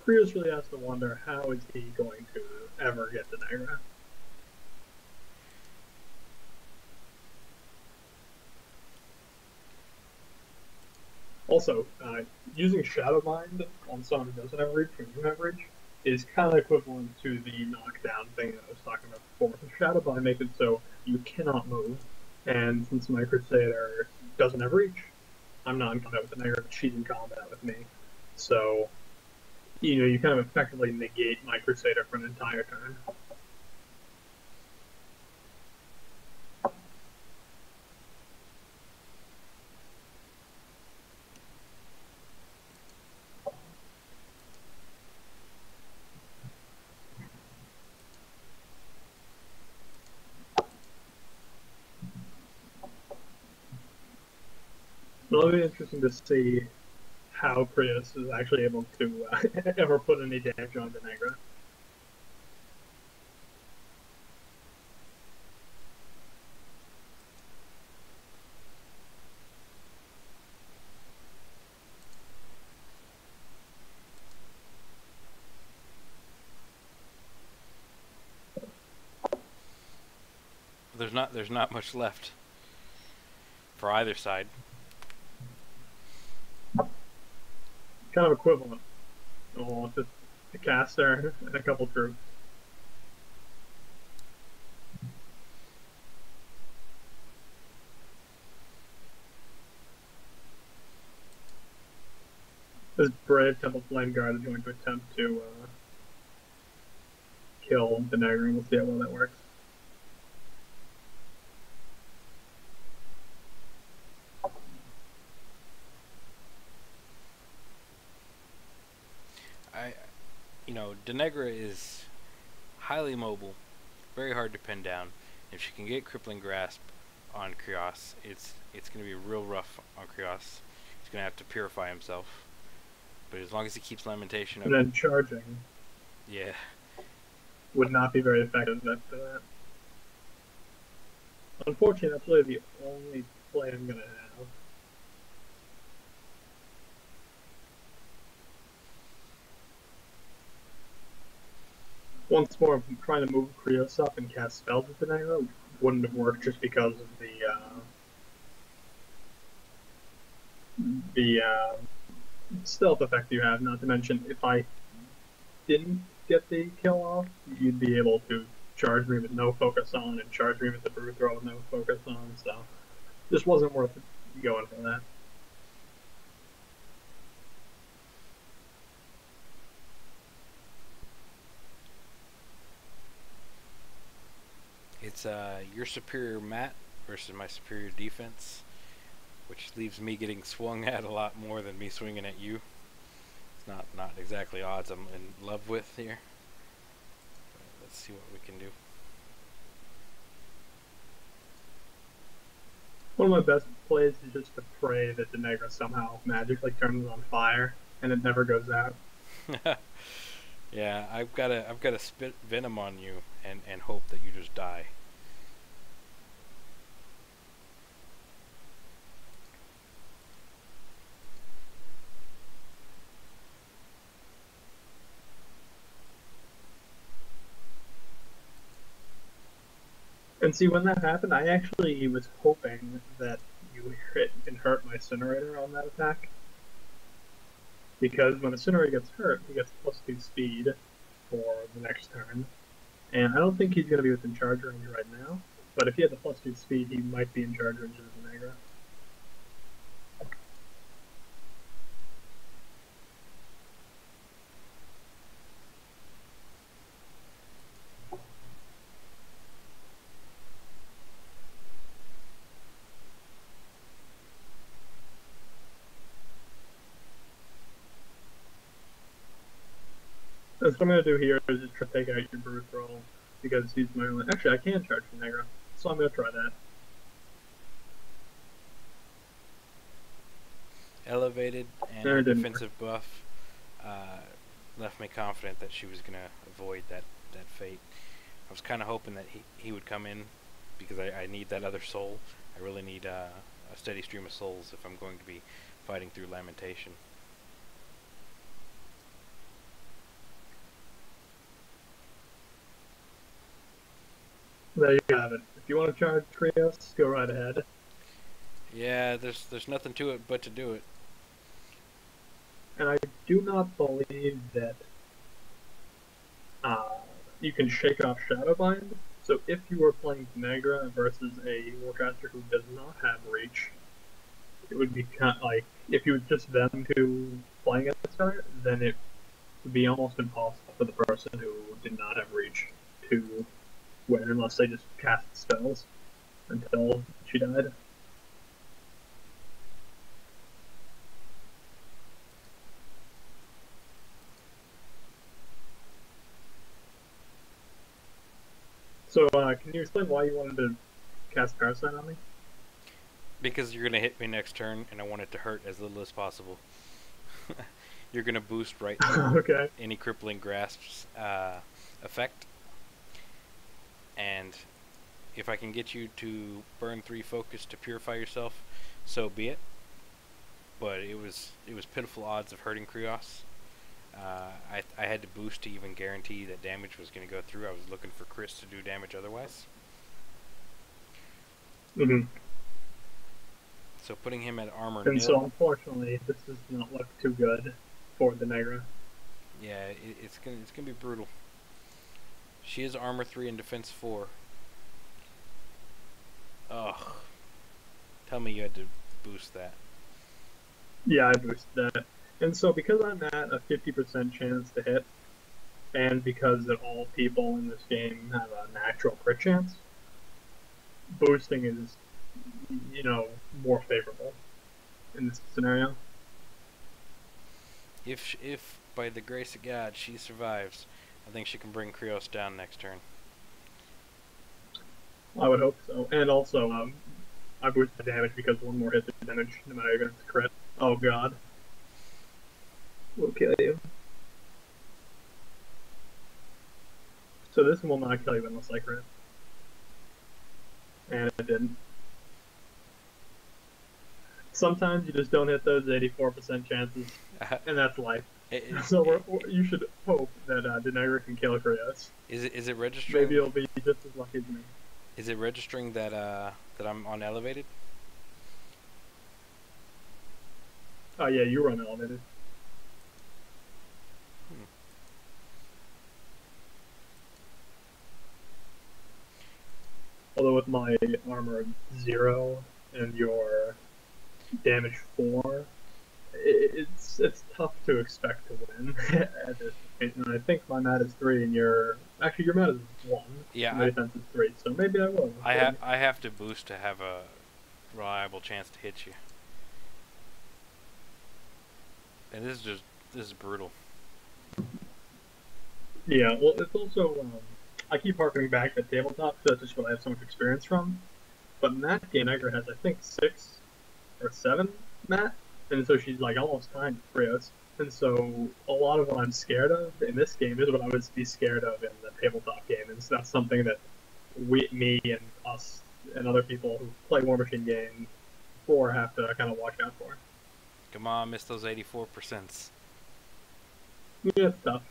Kreoss really has to wonder, how is he going to ever get the Denegra? Also, using Shadow Mind on someone who doesn't have reach when you have reach is kind of equivalent to the knockdown thing that I was talking about before. The Shadow Mind makes it so you cannot move, and since my Crusader doesn't have reach, I'm not in combat with the Denegra, but she's in combat with me. So, you know, you kind of effectively negate my Crusader for an entire turn. It'll be interesting to see how Kreoss is actually able to ever put any damage on Denegra. There's not much left for either side. Kind of equivalent. Oh, just a caster and a couple troops. This brave Temple Flame Guard is going to attempt to kill Denegra, and we'll see how well that works. You know, Denegra is highly mobile, very hard to pin down. If she can get Crippling Grasp on Kreoss, it's going to be real rough on Kreoss. He's going to have to purify himself. But as long as he keeps Lamentation And then charging. Yeah. Would not be very effective after that. Unfortunately, that's really the only play I'm going to have. Once more, trying to move Kreoss up and cast spells with Denegra wouldn't have worked just because of the stealth effect you have. Not to mention, if I didn't get the kill off, you'd be able to charge me with no focus on and charge me with the Brew Throw with no focus on, so just wasn't worth it going for that. It's your superior mat versus my superior defense, which leaves me getting swung at a lot more than me swinging at you. It's not exactly odds I'm in love with here. But let's see what we can do. One of my best plays is just to pray that Denegra somehow magically turns on fire and it never goes out. Yeah, I've gotta spit venom on you and hope that you just die. And see, when that happened, I actually was hoping that you hit and hurt my Incinerator on that attack. Because when Incinerator gets hurt, he gets +2 speed for the next turn. And I don't think he's going to be within charge range right now. But if he had the +2 speed, he might be in charge range of Denegra. So what I'm going to do here is just try to take out your Bruce roll, because he's my only... Actually, I can charge Denegra, so I'm going to try that. Elevated and her defensive buff left me confident that she was going to avoid that fate. I was kind of hoping that he would come in, because I need that other soul. I really need a steady stream of souls if I'm going to be fighting through Lamentation. There you have it. If you want to charge Kreoss, go right ahead. Yeah, there's nothing to it but to do it. And I do not believe that you can shake off Shadowbind. So if you were playing Denegra versus a Warcaster who does not have Reach, it would be kind of like, if you were just them two playing at the start, then it would be almost impossible for the person who did not have Reach to win unless they just cast spells until she died. So, can you explain why you wanted to cast Parasite on me? Because you're going to hit me next turn, and I want it to hurt as little as possible. You're going to boost right through okay. any Crippling Grasp's effect. And if I can get you to burn 3 focus to purify yourself, so be it. But it was pitiful odds of hurting Kreoss. I had to boost to even guarantee that damage was going to go through. I was looking for Chris to do damage otherwise. Mm-hmm. So putting him at armor and nil. So unfortunately, this does not look too good for Denegra. Yeah, it's gonna be brutal. She is armor 3 and defense 4. Ugh. Tell me you had to boost that. Yeah, I boosted that. And so because I'm at a 50% chance to hit, and because that all people in this game have a natural crit chance, boosting is, you know, more favorable in this scenario. If by the grace of God she survives, I think she can bring Kreoss down next turn. I would hope so. And also, I boost the damage because one more hit the damage, no matter if it's a crit. Oh god. We'll kill you. So this will not kill you unless I crit. And it didn't. Sometimes you just don't hit those 84% chances, and that's life. So you should hope that Denegra can kill Kreoss. Is it registering? Maybe you'll be just as lucky as me. Is it registering that that I'm on elevated? Oh yeah, you run elevated. Although with my armor 0 and your damage 4, it's tough to expect to win at this point. And I think my mat is 3 and your mat is 1. Yeah, my defense is 3, so maybe I will. I have to boost to have a reliable chance to hit you. And this is brutal. Yeah, well, it's also I keep harkening back to tabletop because that's just what I have so much experience from. But in that game, Denegra has, I think, 6 or 7 mat, and so she's like almost timed Kreoss. And so a lot of what I'm scared of in this game is what I would be scared of in the tabletop game, and so that's something that me and us and other people who play Warmachine games before have to kind of watch out for. Come on, miss those 84%. Yeah, it's tough.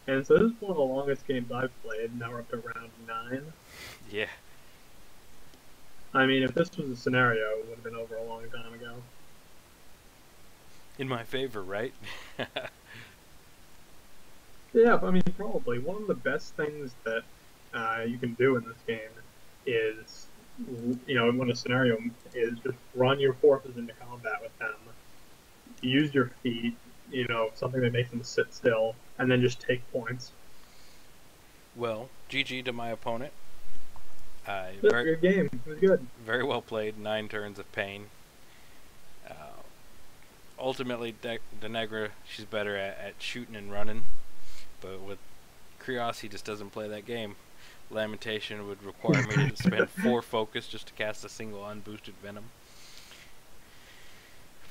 And so this is one of the longest games I've played. Now we're up to round 9. Yeah. I mean, if this was a scenario, it would have been over a long time ago. In my favor, right? Yeah, I mean, probably. One of the best things that you can do in this game is, when a scenario is just run your forces into combat with them, use your feet, something that makes them sit still, and then just take points. Well, GG to my opponent. Good game. It was good. Very well played. 9 turns of pain. Ultimately, Denegra, she's better at shooting and running, but with Kreoss, he just doesn't play that game. Lamentation would require me to spend 4 focus just to cast a single unboosted Venom.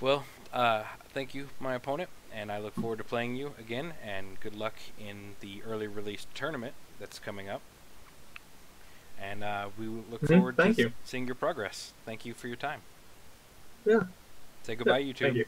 Well, thank you, my opponent, and I look forward to playing you again, and good luck in the early release tournament that's coming up. And we look forward to seeing your progress. Thank you for your time. Yeah. Say goodbye, Yeah, YouTube. thank you.